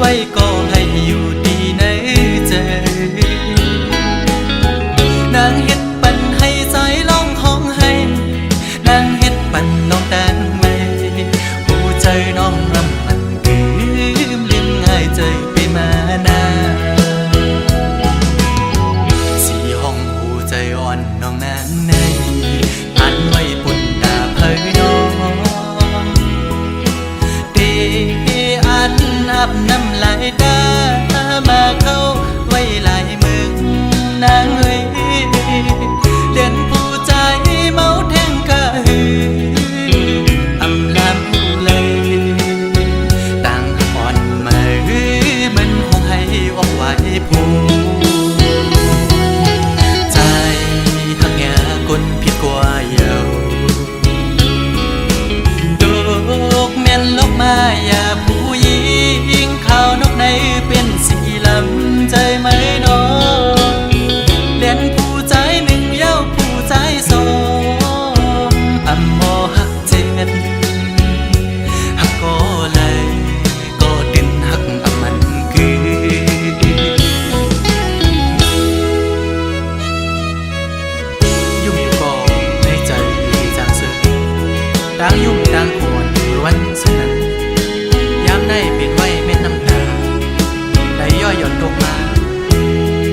ไว้ก็ให้อยู่ดีในใจนางเฮ็ดปันให้ใจร้องห้องให้นางเฮ็ดปันน้องแตงไม่หูใจน้องรำมันลืมง่ายใจไปมานาสีห้องหูใจอ่อนน้องนางในอันไว้ปุ่นตาเพยน้องเดอันอาบน้ำลายตามาเข้าไว้ลายมึงนางเอ้ยเล่นผู้ใจเมาแทงกะหืออำลำหูเลยต่างอ่อนมาหือมันคงให้ออกไว้ผู้ใจหักแง่คนผิดกว่าเยาดอกแม่นลกมาอย่าผู้หญิงขาวนกในเป็นสีลำใจไหมน้องเล่นผู้ใจหนึ่งเย้าผู้ใจสองอำมอหักเจ็ดหักก็เลยก็ดินหักอำมันคือยุ่งอยู่ก็ในใจจางเสือต่างยุ่งต่างควรวันสุดนั้นยามได้เป็นไว้เม็ดน้ำตาไหลย่อยหย่อนตกมา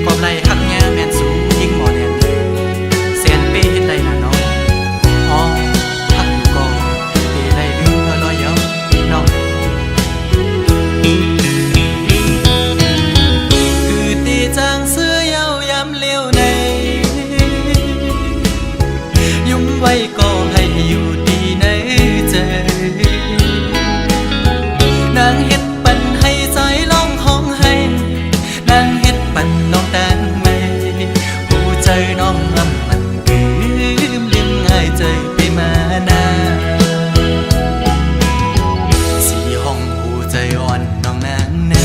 กอบไหลหักแง่แม่นสูงยิ่งหมอแน่นแสนเป้เฮ็ดได้น่ะน้องอ๋อหักอยู่ก็เป้ได้ลืมลอยเย้าน้องคือตีจางเสื้อเย้ายามเลี้ยวในยุ่มไว้ก็ให้อยู่ดีในใจนางเฮ็ดปันให้ใจร้องห้องให้นางเฮ็ดปันน้องแตงไม่หูใจน้องลำมันลืมง่ายใจไปมานาสีห้องหูใจอ่อนน้องนางใน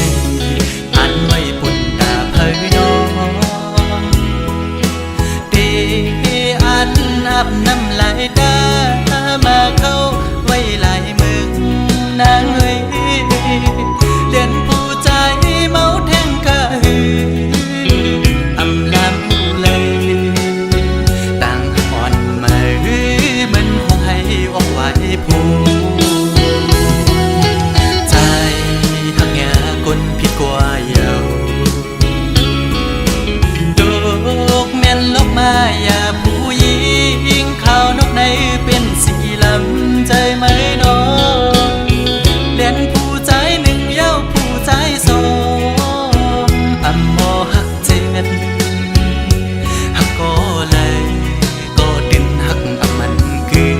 อันไว้ปุ่นตาเพยน้องเดอันอาบน้ำลายตามาเข้าไว้ลายมึงนางเอ้ยเล่นผู้ใจเมาแทงกะหืออำลำหูเลยต่างอ่อนมาหือมันคงให้ออกไว้ผู้ใจหักแง่คนผิดกว่าเยาดอกแม่นลกมาอย่าผู้หญิงขาวนกในเป็นสีลำใจไหมน้องเล่นผู้ใจหนึ่งเย้าผู้ใจสองอำมอหักเจ็ดหักก็เลยก็ดินหักอำมันคือ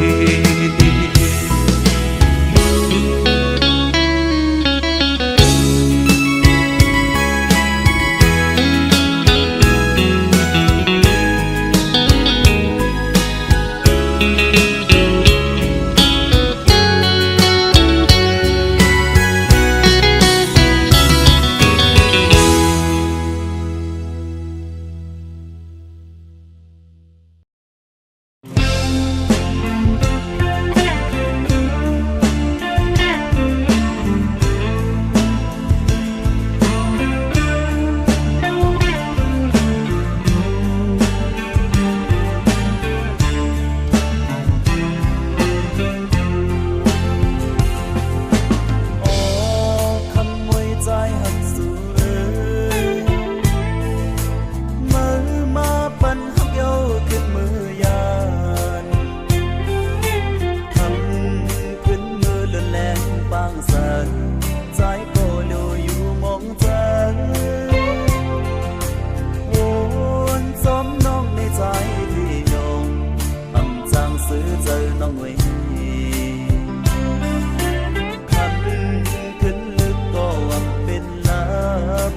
ขึ้นลึกก็ว่าเป็นลับ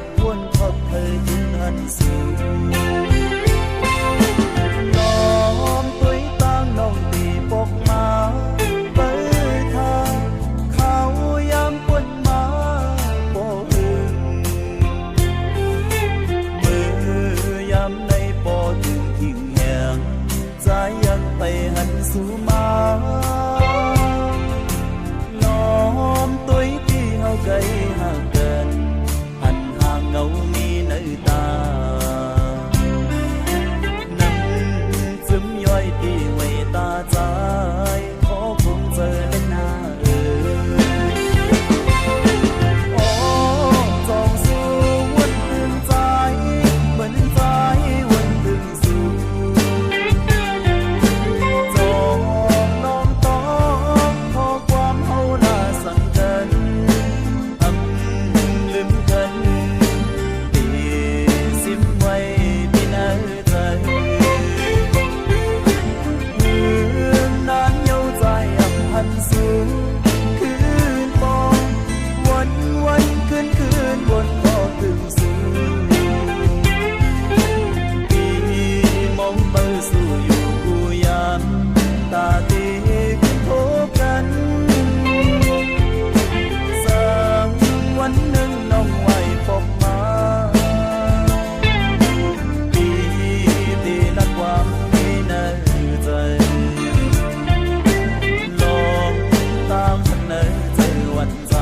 บนก็ถึงสูงปีมองเบอร์สู่อยู่กูยามตาตีขึ้นพบกันสักวันหนึ่งน้องไว้พบมาปีที่นักความไม่ในใจลองตามเสนอใจวันใจ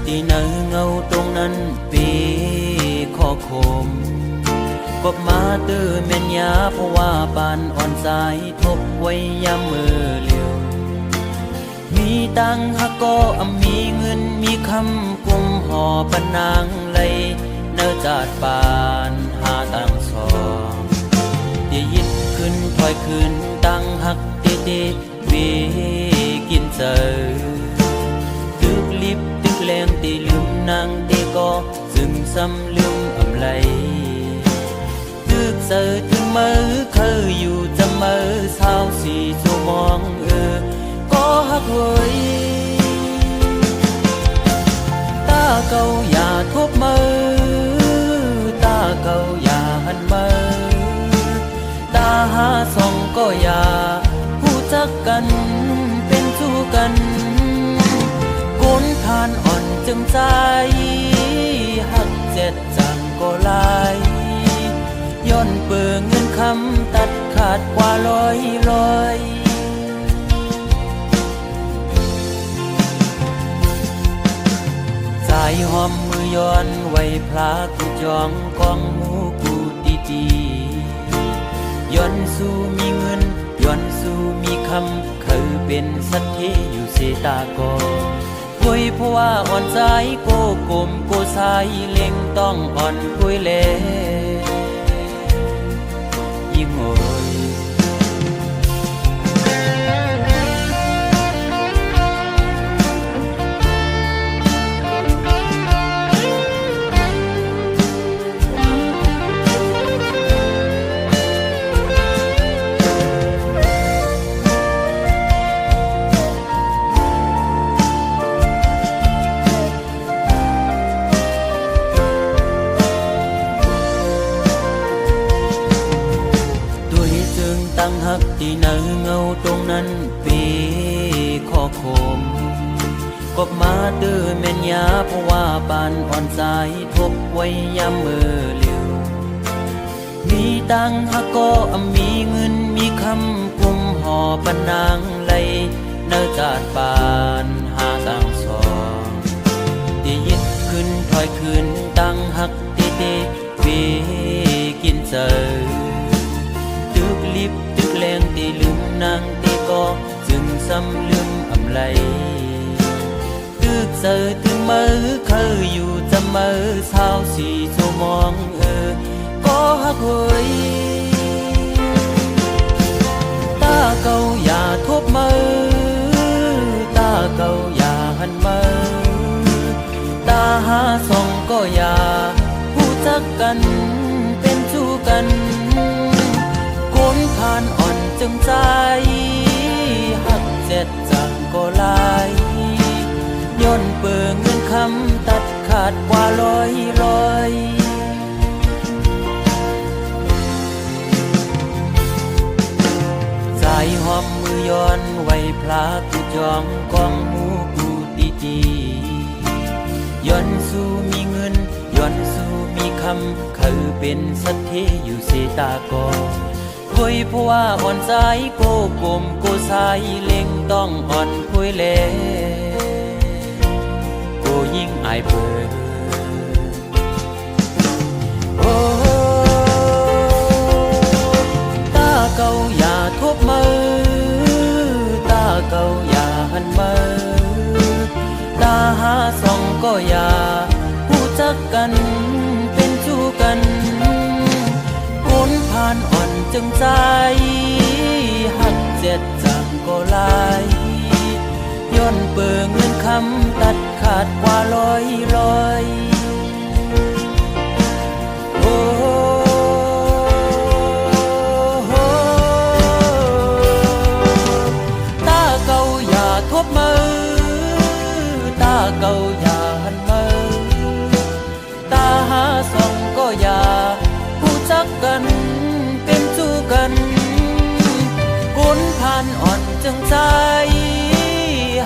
ที่ไหนเงาตรงนั้นปีขอคมกบมาตื้อเม่นยาเพราะว่าปานอ่อนสายทบไว้ยามมือเลี้ยวมีตังหักก็มีเงินมีคำกุมห่อปนางเลยเนื้อจาดปานหาตังสองที่ยิดขึ้นถอยขึ้นตังหักเตเตวีกินเจอตึกลิบตึกแรงตีลืมนางเตก็ซึ่งซ้ำลืมอำไลตึกเสือถึงมือเคยอยู่จะมือเศร้าสีชั่วมองก็หักเว้ยตาเก่าอย่าทบมือตาเก่าอย่าหันมือตาหาส่องก็อย่าผู้จักกันเป็นสู้กันก้นทานอ่อนจึงใจหักเจ็ดจังก็ลายย้อนเปิงเงินคำตัดขาดกว่าลอยสายหอมมือย้อนไว้พลากูจองกองหมูกูดีๆย้อนสู้มีเงินย้อนสู้มีคำเคยเป็นสัตย์ที่อยู่เสตากอคุยเพราะว่าอ่อนใจโกกลมโกสายเล็งต้องอ่อนคุยเล่ยิ่งโอยตั้งหักที่เนื้อเงาตรงนั้นปีขอคมกบมาตื้อเม่นยาเพราะว่าปานอ่อนสายทบไว้ยามมือเลี้ยวมีต ดังหากก็มีเงินมีคำกุมห่อปนนางไหลเนื้อจาดปานหาต่างสองที่ยิดขึ้นถอยขึ้นดังหักเตเตเวกินเจอตึกลิบตึกแรงตีลืมนางตีก็จึงซ้ำลืมอำไลตึกเจอถึงมือเคยอยู่จะมือเช้าสี่ชั่วโมงก็หักเฮยตาเก่าอย่าทบมือตาเก่าอย่าหันมือตาหาส่องก็อย่าผู้จักกันเป็นชู้กันคนผ่านอ่อนจึงใจหักเจ็ดจังก็ลายย้อนเปิงเงินคำตัดขาดกว่าร้อยใจหอมมือย้อนไว้พลากูจองกองหูกูตีจีย้อนสู้มีเงินย้อนสู้มีคำคือเป็นสัตธีอยู่เสตากอเฮ้ยเพราะว่าอ่อนใจโกกลมโกสายเล็งต้องอ่อนคุยเล่โกยิ่งอายเปิดโอ้ตาเก่าอย่าทบมือตาเก่าอย่าหันมือตาหาส่องก็อย่าผู้จักกันเป็นชู้กันคนผ่านอ่อนจึงใจหักเจ็ดจังก็ลายย้อนเปิงเงินคำตัดขาดกว่าร้อยโอ้ตาเก่าอย่าทบมือตาเก่าอย่าหันมือตาหาส่องก็อย่าผู้จักกันเป็นชู้กันคนผ่านอ่อนจึงใจ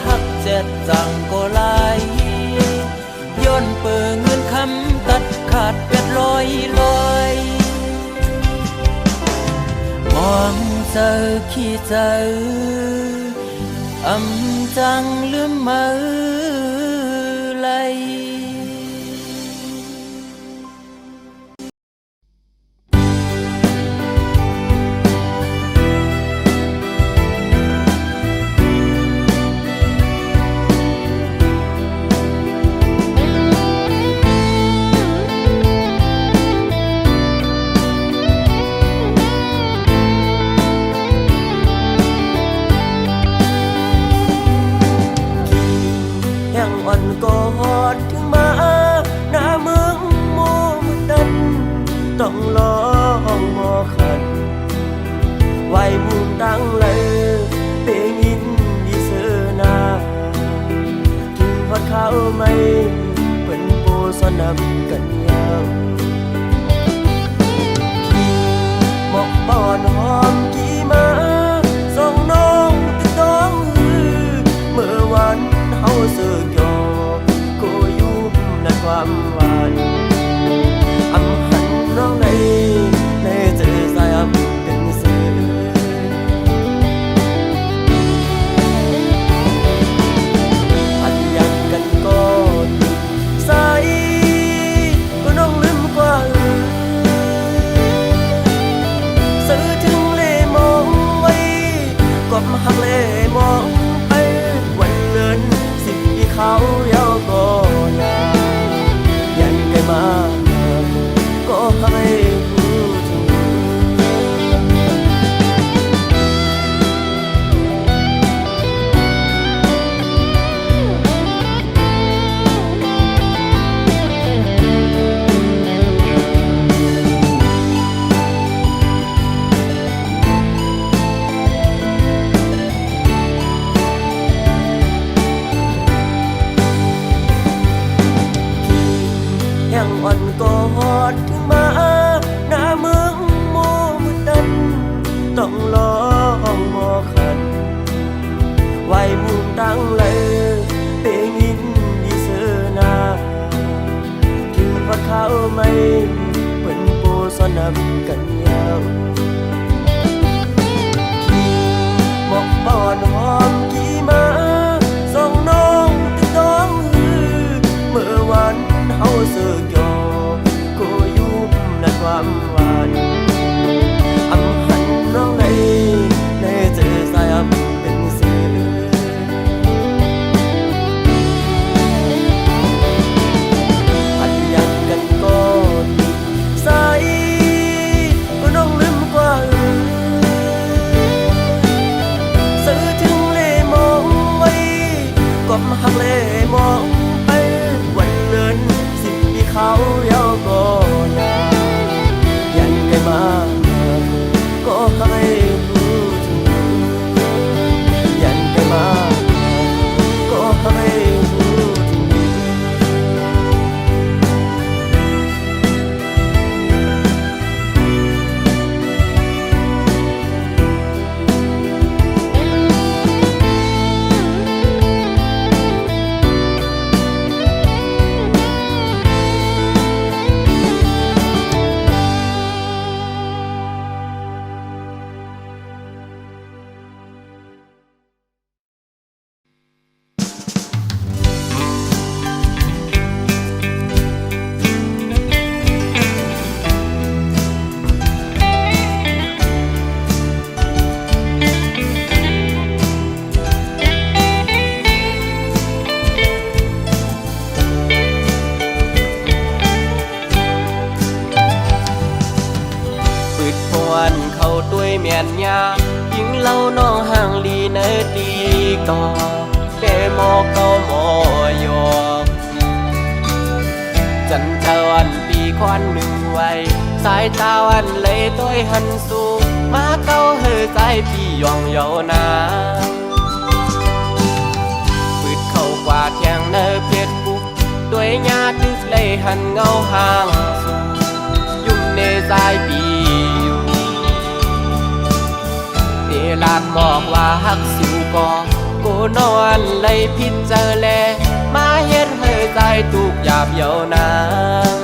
หักเจ็ดจังก็ลายย้อนเปิงเงินคำตัดขาดเป็ดลอยมองเจอขี้เจออำจังลืมมือไหลอ่อนกอดถึงมาหน้าเมืองโมดันต้องลองมอขันไว้มุมดังเลยเพลงยินดีเสือนาถึงพอดข้าวไม่เป็นโปสนำกันยาวหมอกบอนหอมกี่มาส่องน้องตึกต้องเมื่อวันเฮาเสือกอก็อยู่ในความหวานอำหันน้องในเจอสายอับเป็นเสืออันอยากกันก็ใส่ นำกันยาวหมอกบอนหอมกี่มาส่องน้องติดต้อง เมื่อวันเฮาเสือกยอก็ยุบนัดความหวานอำหันน้องในเจอสายอำเป็นเสือพันยังกันก็ดีสายก็น้องลืมกว่าซื้อถึงเล่มองไว้ก็มาหักเล่มองเขาเยาก็ยายันไกลมาก็ให้รู้ถึงยันไกลมาก็ให้รู้ถึงเขาด้วยเมียนยายิงเล่าน้องห่างลีเนดีก่อเดโมเกาโมยอกจันเจ้าอันปีควันหนึ่งไว้สายตาวันเลยต้อยหันสู่มาเก้าเฮอใจพี่ยองเยานาปืดเข้ากว่าเทียงเนอเพียดบุกด้วยญาติเลยหันเงาห่างสู่ยุ่งในใจปีลากบอกว่าฮักสิวก็กูนอนเลยพิจารแลมาเฮ็ดให้ใจตุกหยาบเยาวนาง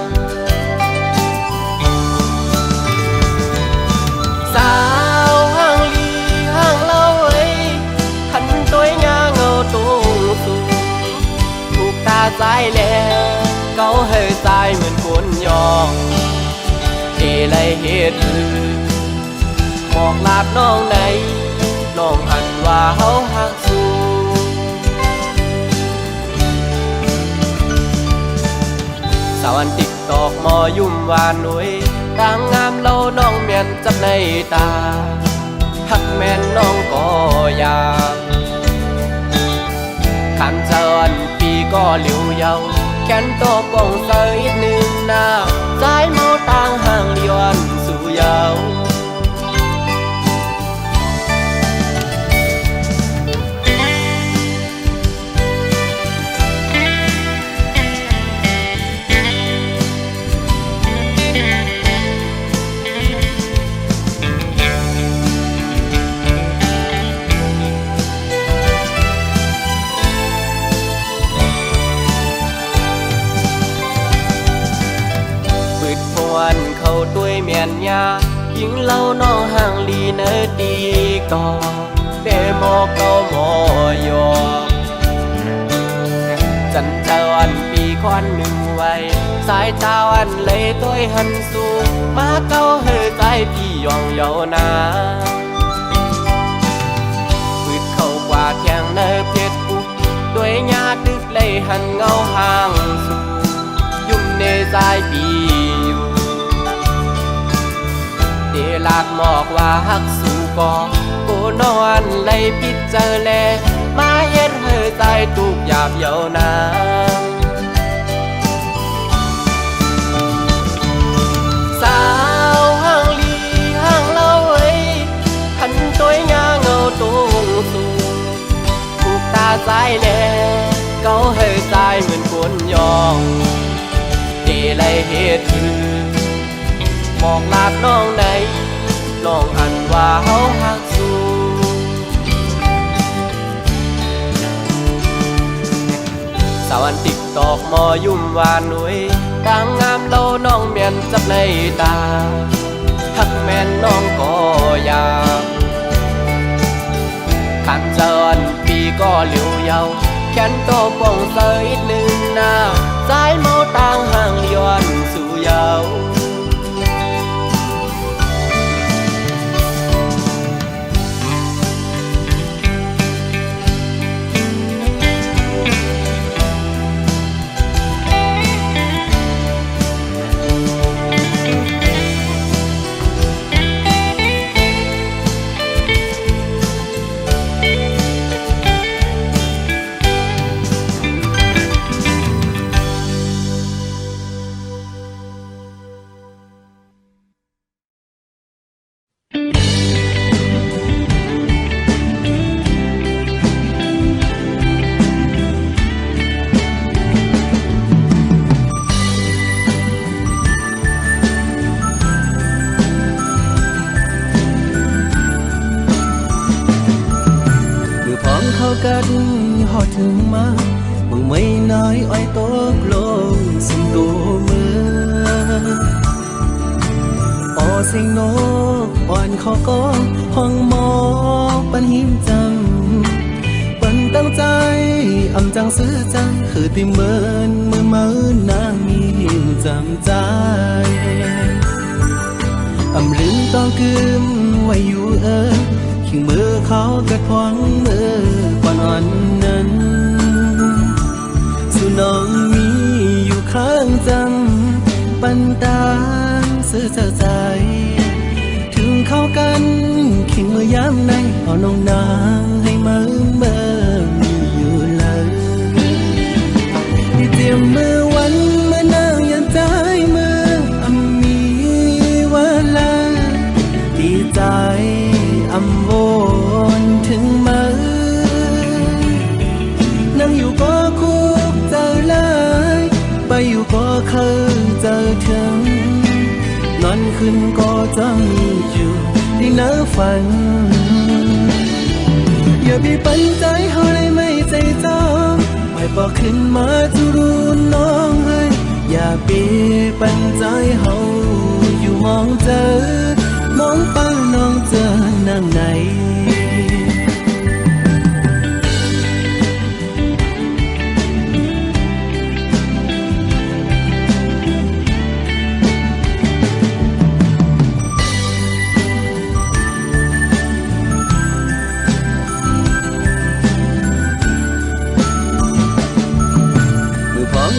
สาวห่างลีห่างเล่าเอ้ยขันตัวยาเงาตุงสูถูกตาใจแล้วเกาให้ใจเหมือนคนยองที่เลยเฮ็ดมองลาดน้องในน้องหันว่าเฮาหักสู้สาวอันติ๊กตอกมอยุ่มวานหนุ่ยต่างงามเล่าน้องเมียนจับในตาหักแม่นน้องก็อยากขันเจ้าอันปีก็เหลียวเยาแขนโตป่องเสยหนึ่งหน้าใจเมาต่างห่างเลียนสู่เยาเขาด้วยเมียนยายิงเล่าน้องห่างลีเนดีก่อเดโมเกาโมยอกจันเจ้าอันปีควันหนึ่งไว้สายตาวันเลยต้อยหันสู่มาเก้าเฮอใจพี่ยองเยานาปืดเข้ากว่าเทียงเนเพชรบุกด้วยญาติเลยหันเงาห่างสู่ยุ่มในใจพี่เดลากหมอกว่าฮักสู่ก่อกูนอนเลยพิจารแลมาเฮ็ดให้ใจตุกหยาบเยาวนางสาวห่างลีห่างเล่าเอ้ยขันตัวยาเงาตุงสู่ถูกตาใจแลเกาให้ใจเหมือนคนยองเดเลยเฮ็ดบอกลาดน้องในน้องหันว่าเฮาหักสู้สาวอันติ๊กตอกมอยุ่มวานหนุ่ยต่างงามเล่าน้องเมียนจับในตา แขนโตป่องเสยหนึ่งหน้าสายเมาต่างห่างย้อนสู่ยาวกันหอดถึงมามึงไม่น้อยอ้อยตกลงสุ่มตัวมือออเสียงนกอ่อนขอก็ห้องหมอปันหิมจำปันตั้งใจอำจังซื้อจังคือติเมินมือมือนางมีหิมจำใจอำลืมต้องกึมไว้อยู่ขิงมือเขากระทวงมือก่อนอ่อนนั้นสู่น้องมีอยู่ข้างจำปันตามซื้อใจถึงเข้ากันขิงมือยามในเอาน้องนางให้มือมีอยู่เลยที่เตรียมมือวันเมื่อนางยันใจมือมีเวลาดีใจอำวนถึงมือนั่งอยู่ก็คุกเจอเลยไปอยู่ก็เคยเจอถึงนอนขึ้นก็จะมีอยู่ที่เนื้อฝันอย่าไปปันใจเขาเลยไม่ใจจ้องไม่บอกขึ้นมาจะรู้น้องเลยอย่าไปปันใจเขาอยู่มองเจอมองเป้าน้องเจอนั่งไหน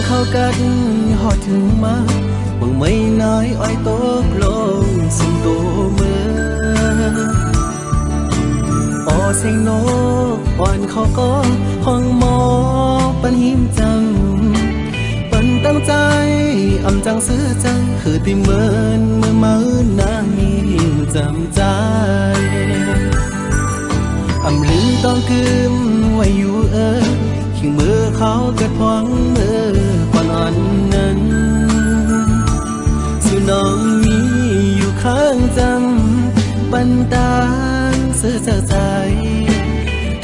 เข้ากันหอดถึงมามึงไม่น้อยอ้อยตกลงสุ่มตัวมือออเสียงนกอ่อนเขาก็ห้องหมอปันหิมจำปันตั้งใจอำจังซื้อจังคือติเมินมือมือนางมีหิมจำใจอำลืมต้องกึมไว้อยู่ขิงมือเขากระทวงมือก่อนอ่อนนั้นสู่น้องมีอยู่ข้างจำปันตางซื้อใจ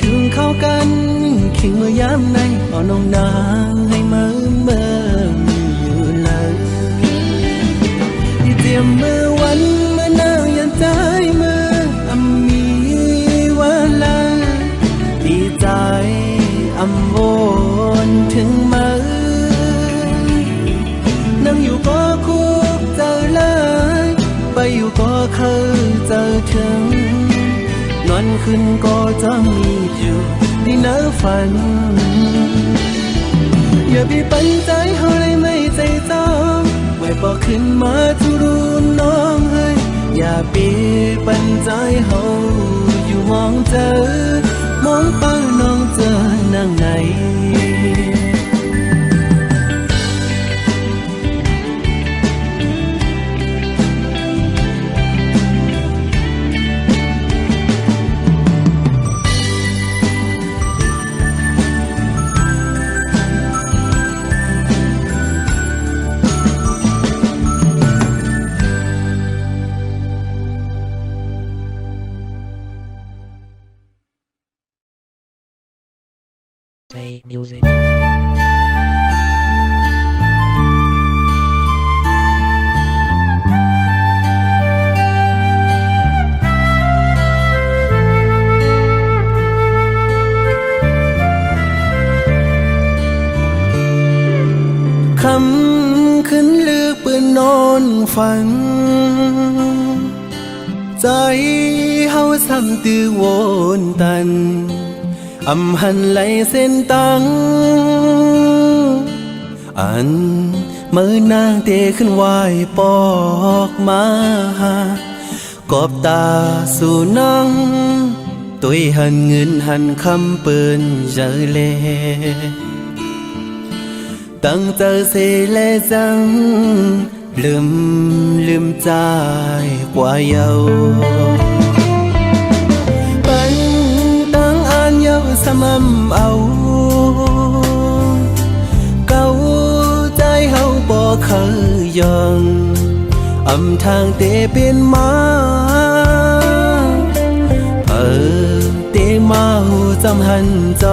ถึงเข้ากันขิงมือยามในเอาน้องนางให้มือมีอยู่เลยที่เตรียมมือวันเมื่อนางยันใจมือมีเวลาดีใจอำวนถึงมือนั่งอยู่ก็คุกเจอเลยไปอยู่ก็เคยเจอถึงนอนขึ้นก็จะมีอยู่ที่เนื้อฝันอย่าไปปันใจเขาเลยไม่ใจจ้องไว้บอกขึ้นมาจะรู้น้องให้อย่าไปปันใจเขาอยู่มองเจอมองเป้าน้องเจอนั่งไหนPlay music. ฝันใจเฮาซ้ำตื้อโวนตันอำหันไหลเส้นตังอันมือนางเตะขึ้นไหวปอกมากอบตาสู่นังตุยหันเงินหันคำเปิ้นเจอเลตั้งเจอเสเลจังลืมใจกว่าเยาปันตั้งอ่านเยาสม่ำเอาเก่าใจเฮาบ่เคยยองอำทางเตเป็นมาเตมาหูจำหันจ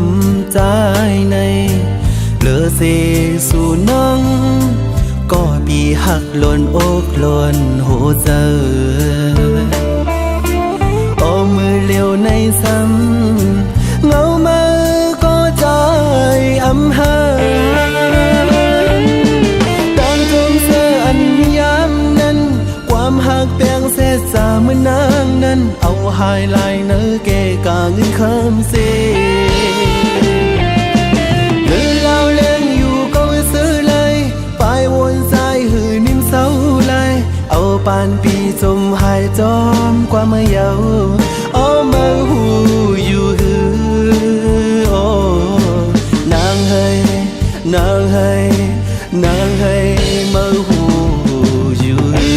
ำใจในเหลือเสสู่นังก็ปีหักหล่นอกหล่นหัวใจโอ้มือเลี้ยวในซ้ำเงามือก็ใจอำหาตั้งตรงเสื้ออันยามนั้นความหักแปลงเศษสาเมื่อนางนั้นเอาหายลายเนื้อเกกาเงินคำเสหรือเล่าเล่งอยู่ก็ซื้อเลยไปวนใจหือนิ่มเศร้าเลยเอาปานปีจมหายจอมกว่าเมื่อเยาอ้อมาหูอยู่หือโอ้นางเฮยนางเฮยนางเฮยมาหูอยู่หือ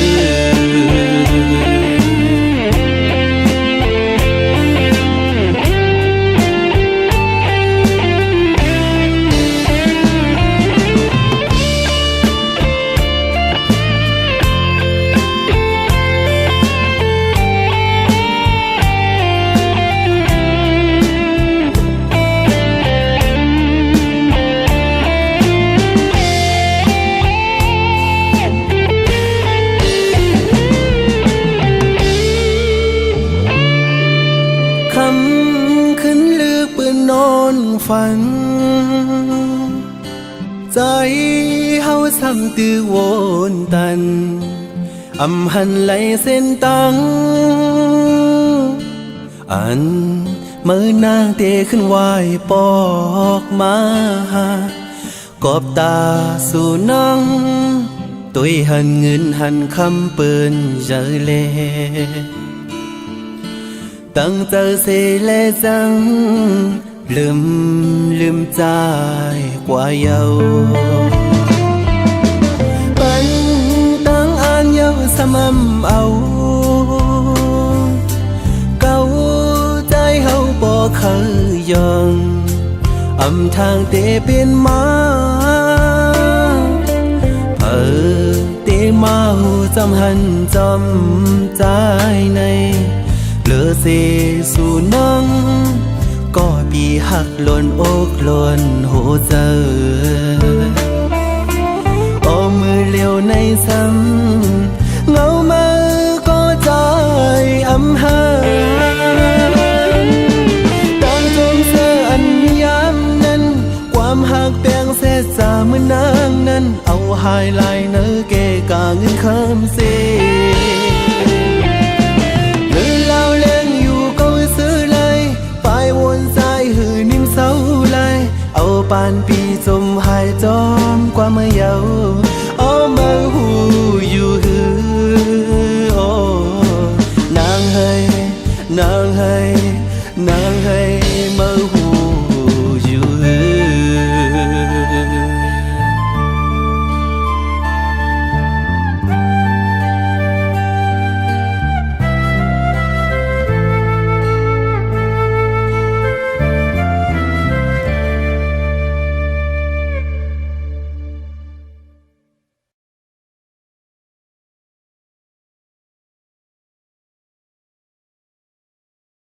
ขึ้นลือปืนนอนฝันใจเฮาซ้ำตื้อโวนตันอำหันไหลเส้นตังอันมือนางเตะขึ้นไหวปอกมากอบตาสู่นังตุยหันเงินหันคำเปิ้นเจอเลตั้งเจอเสเลจังลืมใจกว่าเยาปันตั้งอ่านเยาสม่ำเอาเก่าใจเฮาบ่เคยยองอำทางเตเป็นมาเตมาหูจำหันจำใจในเหลือเสสู่นังก็ปีหักหล่นอกหล่นหัวใจโอ้มือเลี้ยวในซ้ำเงามือก็ใจอำหาตั้งตรงเสื้ออันยามนั้นความหักแปลงเศษสาเมื่อนางนั้นเอาหายลายเนื้อเกกาเงินคำเสหรือเล่าเล่งอยู่ก็ซื้อเลยไปวนใจหือนิ่มเศร้าเลยเอาปานปีจมหายจอมกว่าเมื่อเยาอ้อมาหูอยู่หือโอ้นางเฮยนางเฮย